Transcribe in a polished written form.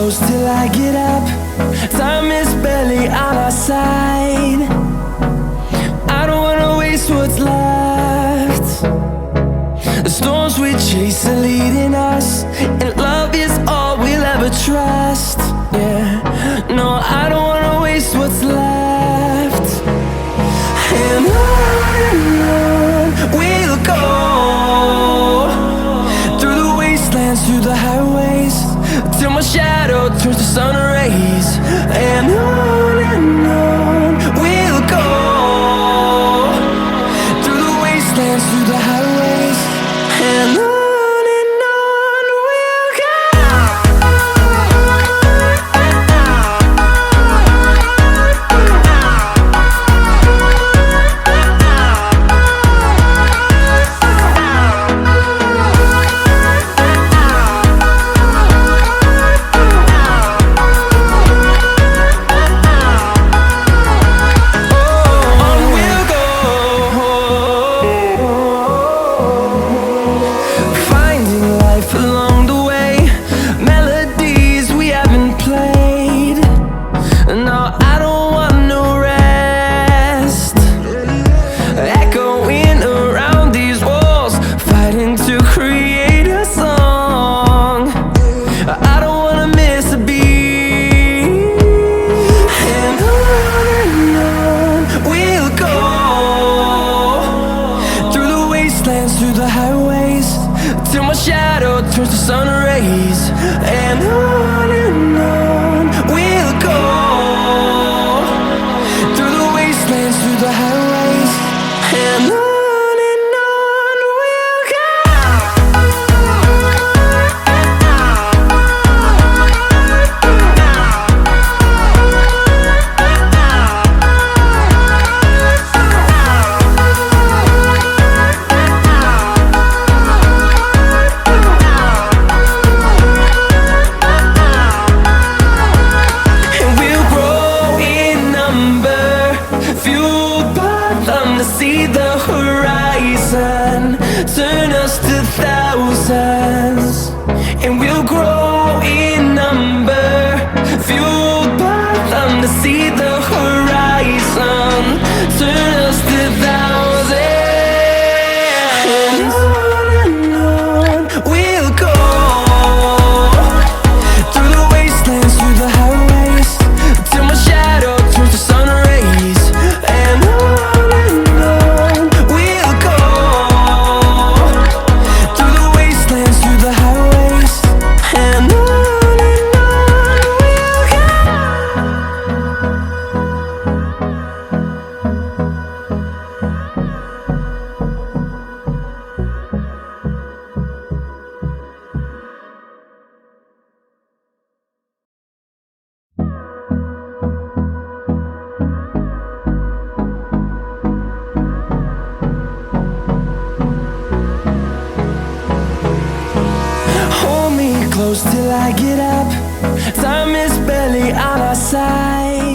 close till I get up. Time is barely on our side. I don't wanna waste what's left. The storms we chase are leading us, and love is all we'll ever trust. Yeah, no, I don't wanna waste what's left. And on we'll go, through the wastelands, through the highways, till my shadow turns to sun rays. And on we'll go, through the wastelands, through the highways, and on we'll go. Through the highways, till my shadow turns to sun rays. And on we'll go, through the wastelands, through the highways, and on we'll go. See the horizon, turn us to thousands, and we'll grow in number, fueled by them. To see the horizon, turn us to thousands, and on we'll go, through the wastelands, through the highways, till my shadow turns to sun rays. And close till I get up. Time is barely on our side.